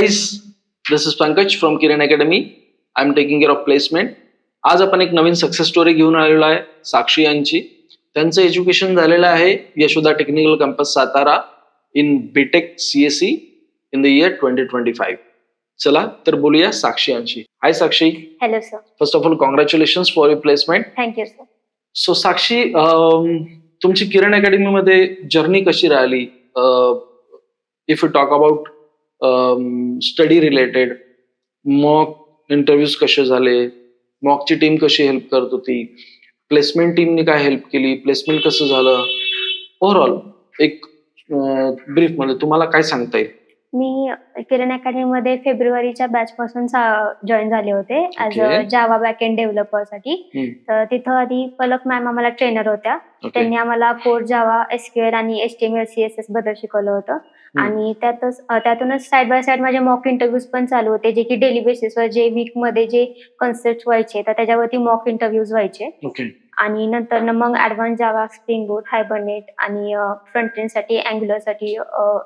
guys, this is Pankaj from Kiran Academy. I'm taking care of placement. आज आपण एक नवीन success story घेऊन आलेलो आहे साक्षी यांची. त्यांचं एज्युकेशन झालेलं आहे Yashoda technical campus Satara in BTech CSC in the year 2025. चला तर बोलूया साक्षी यांची. Hi Sakshi. Hello sir. First of all congratulations for your placement. Thank you sir. So Sakshi, तुमची किरण अकॅडमी मध्ये जर्नी कशी राहिली? If you talk about study related, mock interviews कसे झाले, मॉकची टीम कशी हेल्प करत होती, प्लेसमेंट टीमने काय हेल्प केली, प्लेसमेंट कसं झालं, ओव्हरऑल एक ब्रीफ मध्ये तुम्हाला काय सांगता येईल? मी किरण अकॅडमी मध्ये फेब्रुवारीच्या बॅच पासून जॉईन झाले होते as a Java backend developer साठी. तर तिथं आधी पलक मॅम आम्हाला ट्रेनर होत्या. त्यांनी आम्हाला कोड, जावा, एसक्यूएल आणि HTML CSS बद्दल शिकवलं होतं. आणि त्यातूनच साइड बाय साइड माझे मॉक इंटरव्ह्यूज पण चालू होते, जे की डेली बेसिसवर जे वीक मध्ये जे कन्सेप्ट व्हायचे तर त्याच्यावरती मॉक इंटरव्ह्यूज व्हायचे. आणि नंतर मग ऍडव्हान्स जावा, स्प्रिंग बूट, हायबरनेट आणि फ्रंट एंड साठी अँग्युलर साठी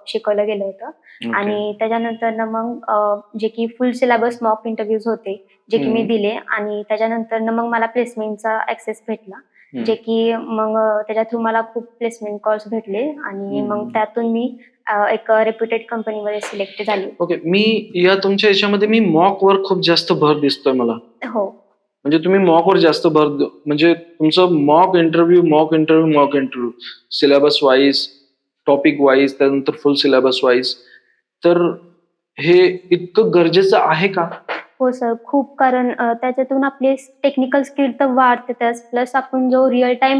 शिकवलं गेलं होतं. आणि त्याच्यानंतर मग जे की फुल सिलेबस मॉक इंटरव्ह्यूज होते जे की मी दिले. आणि त्याच्यानंतर मग मला प्लेसमेंटचा ऍक्सेस भेटला, जे की मग त्याच्या थ्रू मला खूप प्लेसमेंट कॉल्स भेटले. आणि मग त्यातून मी एक रेप्युटेड कंपनीमध्ये सिलेक्ट झाली. ओके. मी या तुमच्या याच्यामध्ये मी मॉक वर खूप जास्त भर दिसतोय मला. हो, म्हणजे तुम्ही मॉक वर जास्त भर, म्हणजे तुमचं mock interview syllabus wise, topic wise, त्यानंतर फुल सिलेबस वाईज. तर हे इतकं गरजेचं आहे का? हो सर, खूप. कारण त्याच्यातून आपले टेक्निकल स्किल तर वाढतातच, प्लस आपण जो रिअल टाइम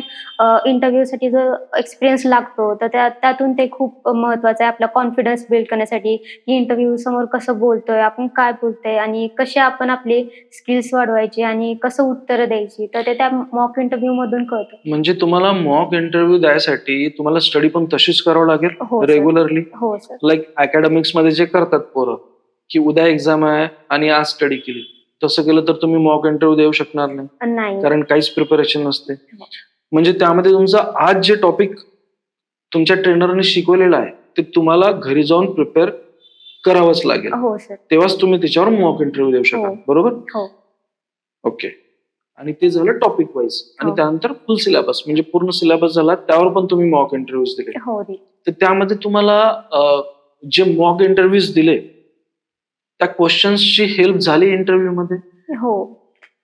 इंटरव्ह्यूसाठी जो एक्सपिरियन्स लागतो तर त्यातून ते खूप महत्वाचं आहे आपला कॉन्फिडन्स बिल्ड करण्यासाठी, की इंटरव्ह्यू समोर कसं बोलतोय आपण, काय बोलतोय आणि कसे आपण आपले स्किल्स वाढवायचे आणि कसं उत्तरं द्यायची, तर ते त्या मॉक इंटरव्ह्यू मधून कळतं. म्हणजे तुम्हाला मॉक इंटरव्ह्यू द्यायसाठी तुम्हाला स्टडी पण तशीच करावं लागेल हो रेग्युलरली? हो सर. लाईक अकॅडमिक्स मध्ये जे करतात पोरं की उद्या एक्झाम आहे आणि आज स्टडी केली, तसं केलं तर तुम्ही मॉक इंटरव्ह्यू देऊ शकणार नाही, कारण काहीच प्रिपरेशन नसते. म्हणजे त्यामध्ये तुमचं आज जे टॉपिक तुमच्या ट्रेनरने शिकवलेलं आहे ते तुम्हाला घरी जाऊन प्रिपेअर करावंच लागेल. हो सर. तेव्हाच तुम्ही त्याच्यावर मॉक इंटरव्ह्यू देऊ शकाल, बरोबर? हो. ओके. आणि ते झालं टॉपिक वाईज. आणि त्यानंतर फुल सिलेबस, म्हणजे पूर्ण सिलेबस झाला त्यावर पण तुम्ही मॉक इंटरव्ह्यूज दिले. तर त्यामध्ये तुम्हाला जे मॉक इंटरव्ह्यूज दिले त्या क्वेश्चन्सची हेल्प झाली इंटरव्ह्यू मध्ये? हो,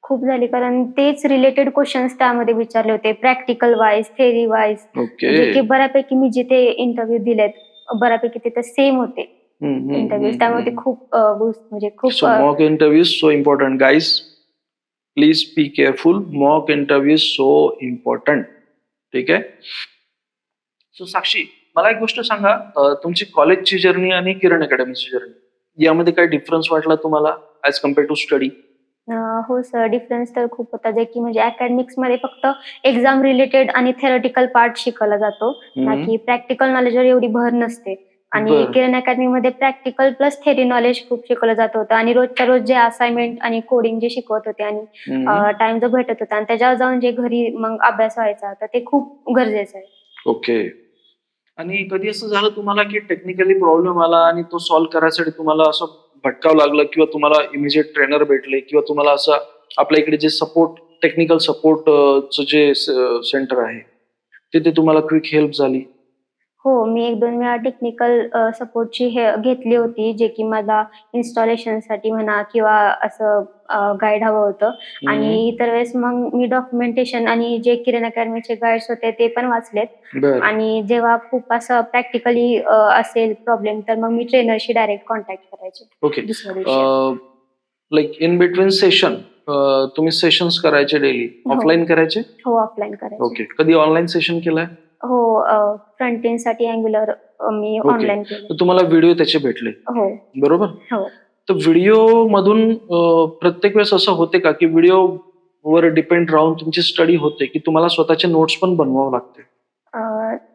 खूप झाली. कारण तेच रिलेटेड क्वेश्चन्स त्यामध्ये विचारले होते, प्रॅक्टिकल वाईज, थेअरी वाईज. जे की बऱ्यापैकी मी जिथे इंटरव्ह्यू दिलेत बऱ्यापैकी तिथे सेम होते इंटरव्ह्यूज. त्यामुळे ते खूप म्हणजे खूप mock interviews so important guys. Please be careful. Mock interview so important. ठीक आहे. सो साक्षी, मला एक गोष्ट सांगा, तुमची कॉलेजची जर्नी आणि किरण अकॅडमीची जर्नी यामध्ये काय डिफरन्स वाटला तुम्हाला ऍज कम्पेअर टू स्टडी? हो सर, डिफरन्स तर खूप होता. जे की म्हणजे अकॅडमिक्स मध्ये फक्त एक्झाम रिलेटेड आणि थेरटिकल पार्ट शिकवला जातो, ना की प्रॅक्टिकल नॉलेजवर एवढी भर नसते. आणि किरण अकॅडमी मध्ये प्रॅक्टिकल प्लस थेरी नॉलेज खूप शिकवलं जात होतं. आणि रोजच्या रोज जे असाइनमेंट आणि कोडिंग जे शिकवत होते आणि टाइम जो भेटत होता आणि त्याच्यावर जाऊन जे घरी मग अभ्यास व्हायचा तर ते खूप गरजेचं आहे. ओके. आणि कधी असं झालं तुम्हाला की टेक्निकली प्रॉब्लेम आला आणि तो सॉल्व्ह करायसाठी तुम्हाला असं भटकावं लागलं, किंवा तुम्हाला इमिजिएट ट्रेनर भेटले, किंवा तुम्हाला असं आपल्या इकडे जे सपोर्ट, टेक्निकल सपोर्टचं जे सेंटर आहे तिथे तुम्हाला क्विक हेल्प झाली? हो, मी 1-2 वेळा टेक्निकल सपोर्टची घेतली होती, जे की मला इन्स्टॉलेशनसाठी म्हणा किंवा असं गाईड हवं होतं. आणि इतर वेळेस मग मी डॉक्युमेंटेशन आणि जे किरण अकॅडमीचे गाईड्स होते ते पण वाचलेत. आणि जेव्हा खूप असं प्रॅक्टिकली असेल प्रॉब्लेम तर मग मी ट्रेनरशी डायरेक्ट कॉन्टॅक्ट करायचे. Okay. Like in between session तुम्ही सेशन्स करायचे डेली? ऑफलाईन करायचे? हो, ऑफलाईन करायचे. ओके. कधी ऑनलाईन सेशन केलाय? हो, फ्रंट एंड साठी अँग्युलर मी ऑनलाईन केलं. तुम्हाला व्हिडिओ त्याचे भेटले? हो. बरोबर. हो. तर व्हिडिओ मधून प्रत्येक वेळेस असं होते का की व्हिडिओ वर डिपेंड राहून तुमची स्टडी होते, की तुम्हाला स्वतःचे नोट्स पण बनवावं लागते?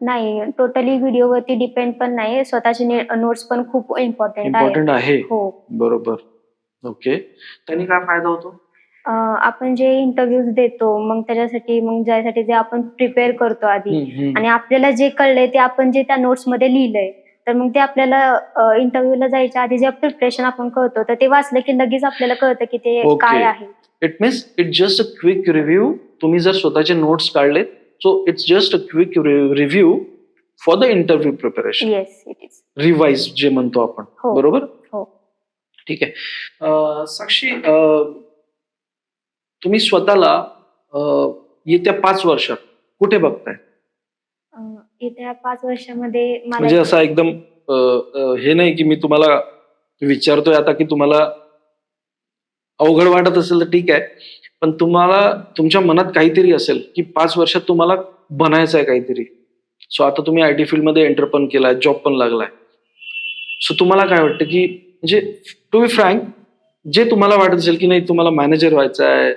नाही, टोटली व्हिडिओवरती डिपेंड पण नाही. स्वतःचे नोट्स पण खूप इम्पॉर्टंट आहे. हो. बरोबर. ओके. त्याने काय फायदा होतो? आपण जे इंटरव्ह्यूज देतो मग त्याच्यासाठी मग ज्यासाठी जे आपण प्रिपेअर करतो आधी आणि आपल्याला जे कळलंय ते आपण जे त्या नोट्स मध्ये लिहिलंय तर मग ते आपल्याला इंटरव्ह्यूला जायच्या आधी जे प्रिपरेशन आपण करतो तर ते वाचलं की लगेच आपल्याला कळतं की ते Okay. काय आहे. It means it just a quick review. तुम्ही जर स्वतःचे नोट्स काढलेत, so it's just a quick review for the interview preparation. Yes, it is. Revise जे म्हणतो आपण, हो. बरोबर? हो. ठीक आहे. साक्षी, तुम्ही स्वतःला येत्या 5 वर्षात कुठे बघताय? येत्या 5 वर्षामध्ये मला म्हणजे असा एकदम हे नाही की मी तुम्हाला विचारतोय आता की तुम्हाला अवघड वाटत असेल तर ठीक आहे, पण तुम्हाला तुमच्या मनात काहीतरी असेल की 5 वर्षात तुम्हाला बनायचं आहे काहीतरी. सो आता तुम्ही आयटी फील्डमध्ये एंटर पण केलाय, जॉब पण लागलाय. सो तुम्हाला काय वाटतं की म्हणजे टू बी फ्रँक, जे तुम्हाला वाटत असेल की नाही तुम्हाला मॅनेजर व्हायचं आहे,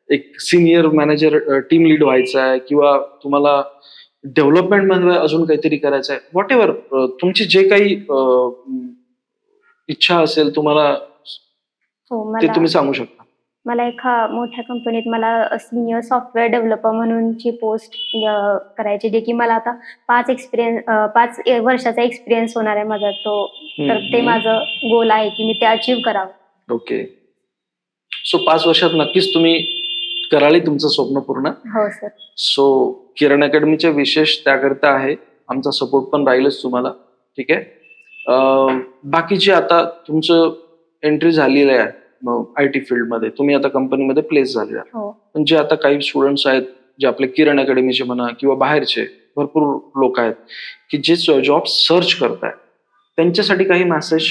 एक सिनियर मॅनेजर, टीम लीड व्हायचं आहे, किंवा तुम्हाला डेव्हलपमेंट मध्ये अजून काहीतरी करायचं आहे, व्हॉट एव्हर तुमची जे काही इच्छा असेल तुम्हाला, हो, ते मला तुम्ही सांगू शकता. मला एका मोठ्या कंपनीत मला सिनियर सॉफ्टवेअर डेव्हलपर म्हणूनची पोस्ट करायची, जे की मला आता 5 वर्षाचा एक्सपिरियन्स होणार आहे माझा तो. तर ते माझं गोल आहे की मी ते अचीव्ह करावं. ओके. सो 5 वर्षात नक्कीच तुम्ही कराल तुमचं स्वप्न पूर्ण. हो सर. सो किरण अकॅडमीचे विशेष त्याकरता आहे, आमचा सपोर्ट पण राहीलच तुम्हाला. ठीक आहे. बाकीचे आता तुमचं एंट्री झालेलं आहे आयटी फील्डमध्ये, तुम्ही आता कंपनीमध्ये प्लेस झाले आहे. हो. पण जे आता काही स्टुडंट्स आहेत, जे आपले किरण अकॅडमीचे म्हणा किंवा बाहेरचे भरपूर लोक आहेत की जे जॉब सर्च करतायत, त्यांच्यासाठी काही मेसेज,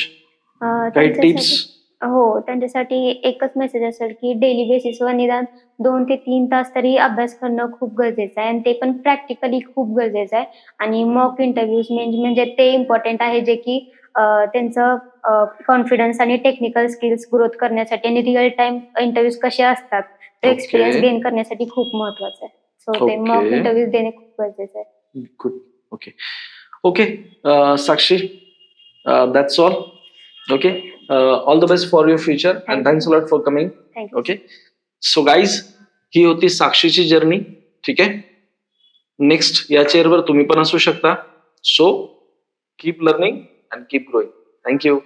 काही टिप्स? हो, त्यांच्यासाठी एकच मेसेज असेल की डेली बेसिसवर निदान 2 ते 3 तास तरी अभ्यास करणं खूप गरजेचं आहे आणि ते पण प्रॅक्टिकली खूप गरजेचं आहे. आणि मॉक इंटरव्ह्यूज म्हणजे ते इम्पॉर्टंट आहे, जे की त्यांचं कॉन्फिडन्स आणि टेक्निकल स्किल्स ग्रोथ करण्यासाठी आणि रिअल टाइम इंटरव्ह्यूज कसे असतात ते एक्सपिरियन्स गेन करण्यासाठी खूप महत्वाचं आहे. सो ते मॉक इंटरव्ह्यूज देणे खूप गरजेचं आहे. Good. Okay. Okay Sakshi, that's all. Okay. All the best for your future and thanks a lot for coming. Thank you. Okay. So guys, ही होती साक्षीची जर्नी. ठीक आहे. नेक्स्ट या चेअरवर तुम्ही पण असू शकता. So keep learning and keep growing. Thank you.